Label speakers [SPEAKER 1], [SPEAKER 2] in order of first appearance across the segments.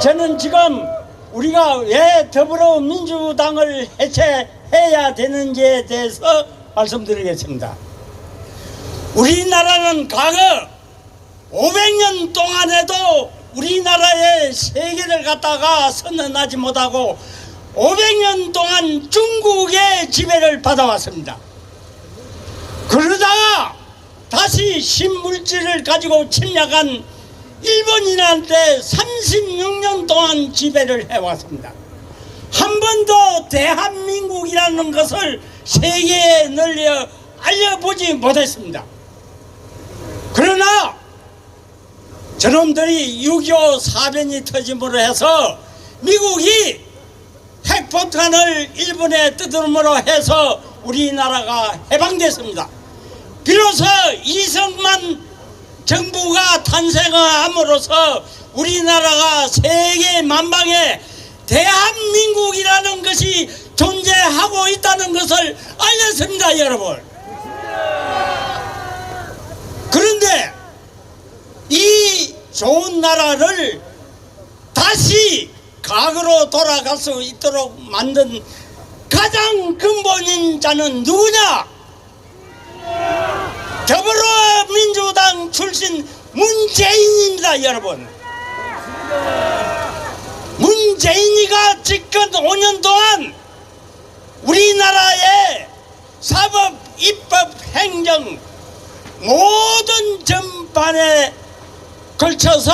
[SPEAKER 1] 저는 지금 우리가 왜 더불어민주당을 해체해야 되는지에 대해서 말씀드리겠습니다. 우리나라는 과거 500년 동안에도 우리나라의 세계를 갖다가 선언하지 못하고 500년 동안 중국의 지배를 받아왔습니다. 그러다가 다시 신물질을 가지고 침략한 일본인한테 36년 동안 지배를 해왔습니다. 한 번도 대한민국이라는 것을 세계에 널리 알려보지 못했습니다. 그러나 저놈들이 6.25 사변이 터짐으로 해서 미국이 핵폭탄을 일본에 뜯음으로 해서 우리나라가 해방됐습니다. 비로소 이승만 정부가 탄생함으로써 우리나라가 세계 만방에 대한민국이라는 것이 존재하고 있다는 것을 알렸습니다, 여러분. 그런데 이 좋은 나라를 다시 과거로 돌아갈 수 있도록 만든 가장 근본인 자는 누구냐? 더불어민주당 출신 문재인입니다, 여러분. 문재인이가 집권 5년 동안 우리나라의 사법, 입법, 행정 모든 전반에 걸쳐서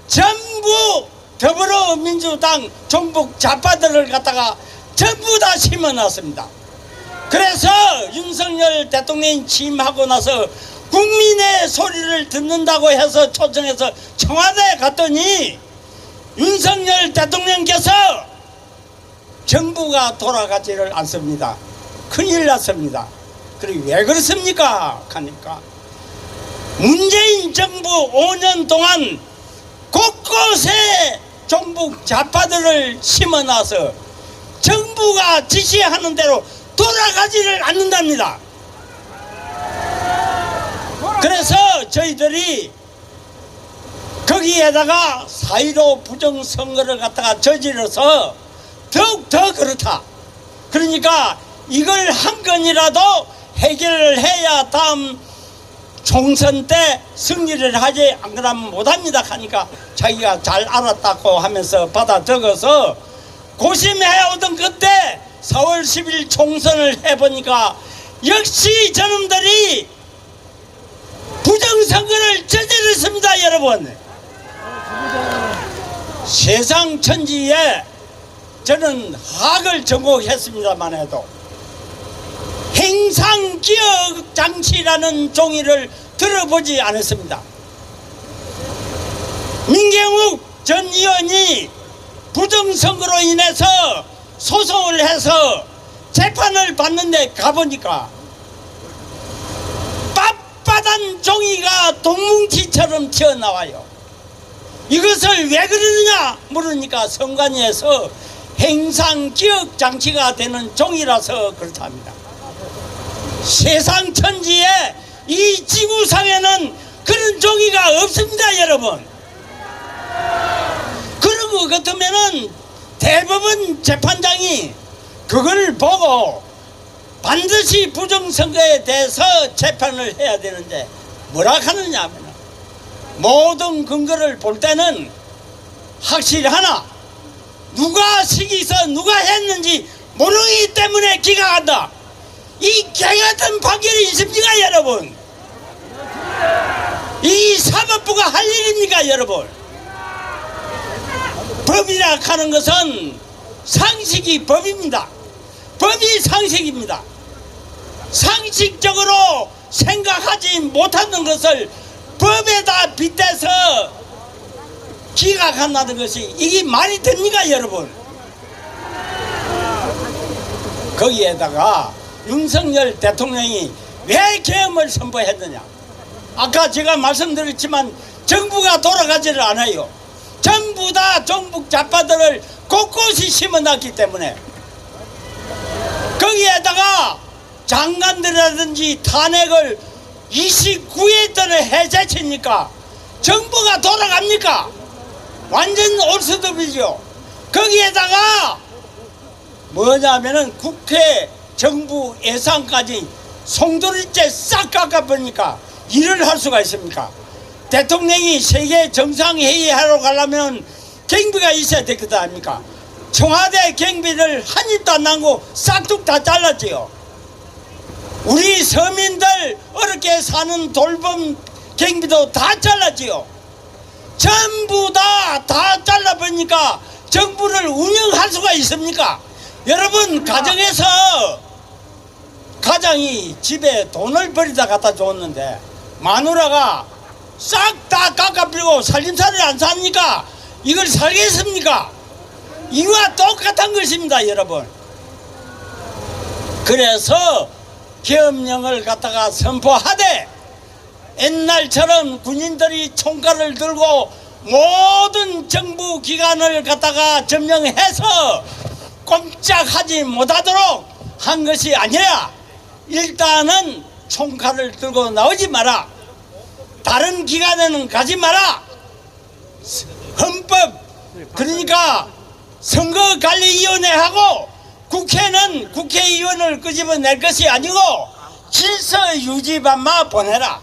[SPEAKER 1] 전부 더불어민주당 종북 좌파들을 갖다가 전부 다 심어놨습니다. 그래서 윤석열 대통령이 취임하고 나서 국민의 소리를 듣는다고 해서 초청해서 청와대에 갔더니 윤석열 대통령께서 정부가 돌아가지를 않습니다. 큰일 났습니다. 그리고 왜 그렇습니까? 하니까 문재인 정부 5년 동안 곳곳에 종북 좌파들을 심어놔서 정부가 지시하는 대로 돌아가지를 않는답니다. 그래서 저희들이 거기에다가 4.15 부정선거를 갖다가 저질러서 더욱더 그렇다. 그러니까 이걸 한 건이라도 해결을 해야 다음 총선 때 승리를 하지 안 그러면 못합니다 하니까 자기가 잘 알았다고 하면서 받아 적어서 고심해오던 그때 4월 10일 총선을 해보니까 역시 저놈들이 부정선거를 저질렀습니다, 여러분. 세상 천지에 저는 학을 전공했습니다만 해도 행상기억장치라는 종이를 들어보지 않았습니다. 민경욱 전 의원이 부정선거로 인해서 소송을 해서 재판을 받는데 가보니까 빳빳한 종이가 동뭉치처럼 튀어나와요. 이것을 왜 그러느냐 물으니까 선관위에서 행상기억장치가 되는 종이라서 그렇답니다. 세상 천지에 이 지구상에는 그런 종이가 없습니다, 여러분. 그런 것 같으면은 대법원 재판장이 그걸 보고 반드시 부정선거에 대해서 재판을 해야 되는데 뭐라 하느냐 하면 모든 근거를 볼 때는 확실하나 누가 시기서 누가 했는지 모르기 때문에 기각한다. 이 개같은 판결이 있습니까, 여러분? 이 사법부가 할 일입니까, 여러분? 법이라 하는 것은 상식이 법입니다. 법이 상식입니다. 상식적으로 생각하지 못하는 것을 법에다 빗대서 기각한다는 것이 이게 말이 됩니까, 여러분? 거기에다가 윤석열 대통령이 왜 계엄을 선포했느냐? 아까 제가 말씀드렸지만 정부가 돌아가지를 않아요. 전부 다 종북 좌파들을 곳곳이 심어놨기 때문에 거기에다가 장관들이라든지 탄핵을 29회 동안 해제치니까 정부가 돌아갑니까? 완전 올스톱이죠. 거기에다가 뭐냐면은 국회 정부 예산까지 송두리째 싹 깎아버리니까 일을 할 수가 있습니까? 대통령이 세계 정상회의 하러 가려면 경비가 있어야 될 것 아닙니까? 청와대 경비를 한 입도 안 남고 싹둑 다 잘랐지요. 우리 서민들 어렵게 사는 돌봄 경비도 다 잘랐지요. 전부 다 잘라버리니까 정부를 운영할 수가 있습니까? 여러분, 가정에서 가장이 집에 돈을 버리다 갖다 줬는데 마누라가 싹 다 깎아버리고 살림살이를 안 삽니까? 이걸 살겠습니까? 이와 똑같은 것입니다, 여러분. 그래서 계엄령을 갖다가 선포하되 옛날처럼 군인들이 총칼을 들고 모든 정부 기관을 갖다가 점령해서 꼼짝하지 못하도록 한 것이 아니라 일단은 총칼을 들고 나오지 마라. 다른 기관에는 가지 마라. 헌법, 그러니까 선거관리위원회하고 국회는 국회의원을 끄집어낼 것이 아니고 질서 유지반만 보내라.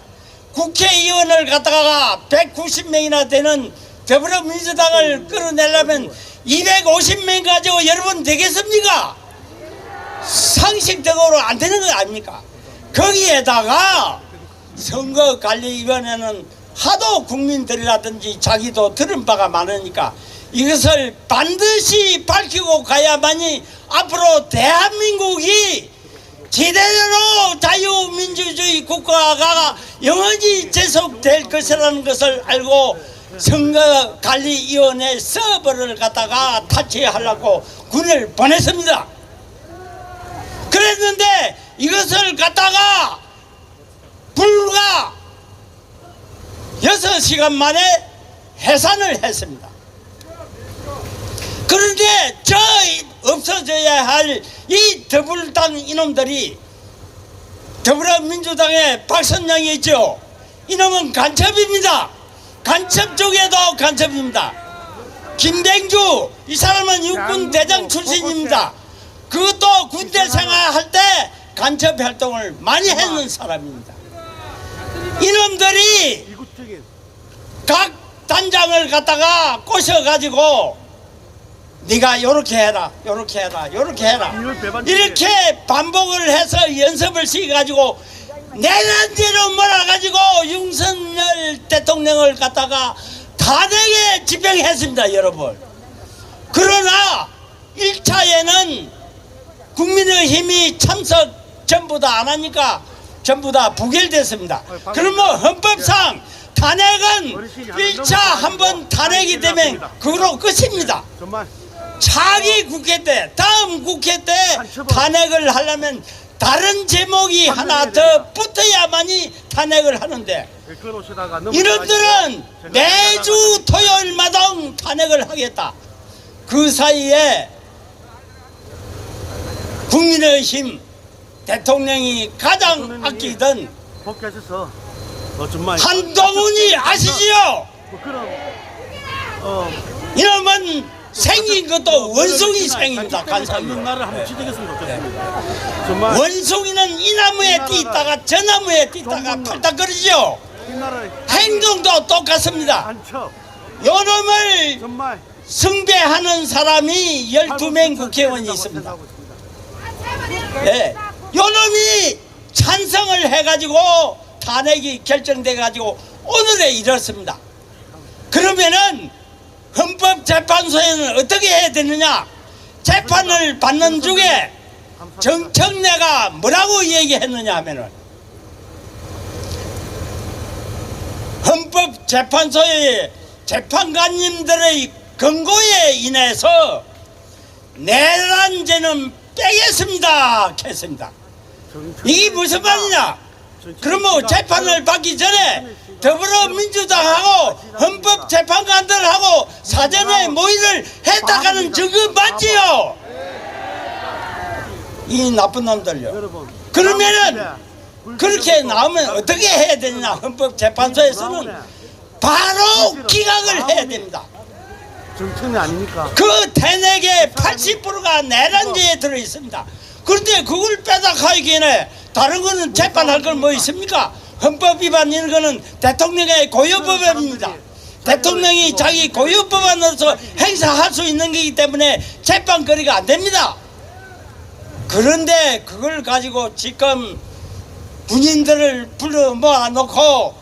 [SPEAKER 1] 국회의원을 갖다가 190명이나 되는 더불어민주당을 끌어내려면 250명 가지고 여러분 되겠습니까? 상식적으로 안 되는 거 아닙니까? 거기에다가 선거관리위원회는 하도 국민들이라든지 자기도 들은 바가 많으니까 이것을 반드시 밝히고 가야만이 앞으로 대한민국이 제대로 자유민주주의 국가가 영원히 지속될 것이라는 것을 알고 선거관리위원회 서버를 갖다가 타치하려고 군을 보냈습니다. 그랬는데 이것을 갖다가 불과 6시간 만에 해산을 했습니다. 그런데 저 없어져야 할 이 더불당 이놈들이 더불어민주당의 박선영이 있죠. 이놈은 간첩입니다. 간첩 쪽에도 간첩입니다. 김병주 이 사람은 육군 대장 출신입니다. 그것도 군대 생활할 때 간첩 활동을 많이 했는 사람입니다. 이놈들이 각 단장을 갖다가 꼬셔가지고 네가 요렇게 해라 요렇게 해라 요렇게 해라 이렇게 반복을 해서 연습을 시켜가지고 내란죄로 몰아가지고 윤석열 대통령을 갖다가 탄핵에 집행했습니다, 여러분. 그러나 1차에는 국민의힘이 참석 전부 다 안 하니까 전부 다 부결됐습니다. 그러면 헌법상 탄핵은 1차 한번 탄핵이 되면 그걸로 끝입니다. 차기 국회 때, 다음 국회 때 탄핵을 하려면 다른 제목이 하나 더 붙어야만이 탄핵을 하는데 이놈들은 매주 토요일마다 탄핵을 하겠다. 그 사이에 국민의힘 대통령이 가장 아끼던 한동훈이 아시지요? 이놈은 생긴 것도 원숭이 생입니다. 간사입니다. 원숭이는 이 나무에 뛰다가 저 나무에 뛰다가 팔딱거리죠. 행동도 똑같습니다. 요놈을 숭배하는 사람이 12명 국회의원이 있습니다. 네. 요놈이 찬성을 해가지고 탄핵이 결정돼가지고 오늘에 이렇습니다. 그러면은 헌법재판소에는 어떻게 해야 되느냐? 재판을 받는 중에 정청래가 뭐라고 얘기했느냐 하면은 헌법재판소의 재판관님들의 권고에 인해서 내란죄는 빼겠습니다 했습니다. 이게 무슨 말이냐? 그러면 재판을 받기 전에 더불어민주당하고 헌법재판관들하고 사전에 모의를 했다가는 증거 맞지요? 이 나쁜 놈들요. 그러면은 그렇게 나오면 어떻게 해야 되느냐? 헌법재판소에서는 바로 기각을 해야 됩니다.
[SPEAKER 2] 정청래 아닙니까?
[SPEAKER 1] 그 탄핵의 80%가 내란죄에 들어 있습니다. 그런데 그걸 빼앗아가기에는 다른 거는 재판할 건 뭐 있습니까? 헌법 위반 이런 거는 대통령의 고유법안입니다. 대통령이 자기 고유법안으로서 행사할 수 있는 거기 때문에 재판거리가 안 됩니다. 그런데 그걸 가지고 지금 군인들을 불러 모아놓고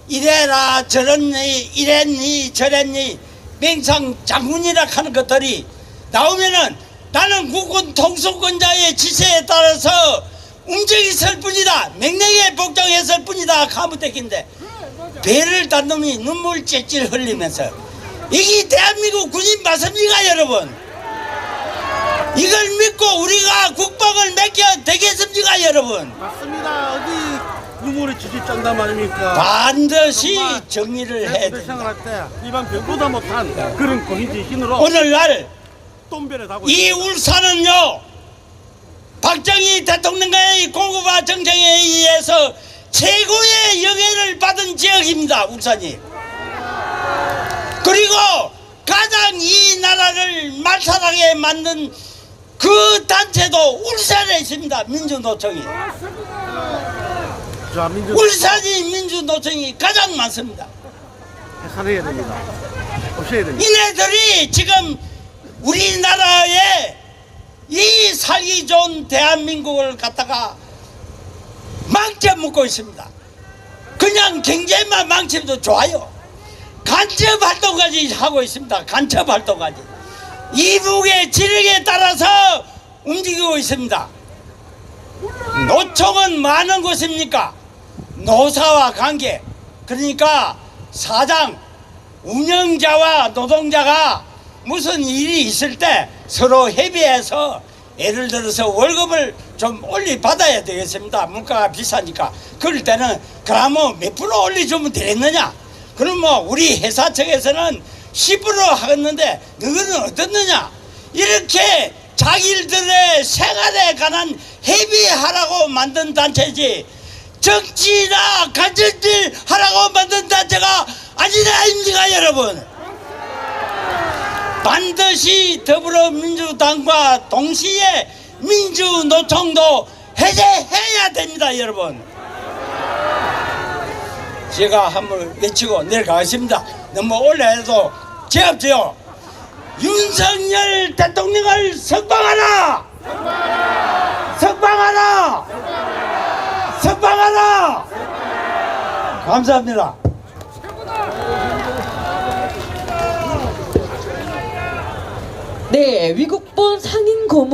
[SPEAKER 1] 이래라 저랬니 이랬니 저랬니 맹상 장군이라 하는 것들이 나오면은 나는 국군 통수권자의 지시에 따라서 움직였을 뿐이다, 명령에 복종했을 뿐이다 하면 되긴데 배를 단 놈이 눈물 찔찔 흘리면서 이게 대한민국 군인 맞습니까 여러분? 이걸 믿고 우리가 국방을 맡겨 되겠습니까 여러분?
[SPEAKER 2] 맞습니다. 어디 눈물이 지지 짠단 말입니까?
[SPEAKER 1] 반드시 정리를 해야 됩니다.
[SPEAKER 2] 생활할 때 일반 병보다 못한 그런 군인지신으로
[SPEAKER 1] 오늘날
[SPEAKER 2] 똥배를 다고
[SPEAKER 1] 이 울산은요 박정희 대통령의 고구마 정책에 의해서 최고의 영예를 받은 지역입니다. 울산이. 그리고 가장 이 나라를 말살하게 만든 그 단체도 울산에 있습니다. 민주노총이. 울산이 민주노총이 가장 많습니다.
[SPEAKER 2] 해산해야 됩니다. 없애야 됩니다.
[SPEAKER 1] 이네들이 지금 우리나라에 이 살기 좋은 대한민국을 갖다가 망쳐먹고 있습니다. 그냥 경제만 망치면 좋아요. 간첩 활동까지 하고 있습니다. 간첩 활동까지. 이북의 지령에 따라서 움직이고 있습니다. 노총은 많은 곳입니까? 노사와 관계. 그러니까 사장, 운영자와 노동자가 무슨 일이 있을 때 서로 협의해서 예를 들어서 월급을 좀 올리 받아야 되겠습니다. 물가가 비싸니까. 그럴 때는 그러면 몇 프로 올려주면 되겠느냐? 그럼 뭐 우리 회사 측에서는 10% 하겠는데 너희는 어떻느냐? 이렇게 자기들의 생활에 관한 협의하라고 만든 단체지 정치나 간접질 하라고 만든 단체가 아니다 아닙니까 여러분? 반드시 더불어민주당과 동시에 민주노총도 해제해야 됩니다 여러분. 제가 한번 외치고 내려가겠습니다. 너무 올라해도 제압지요. 윤석열 대통령을 석방하라! 석방하라! 석방하라! 감사합니다.
[SPEAKER 3] 네, 위국본 상인 고문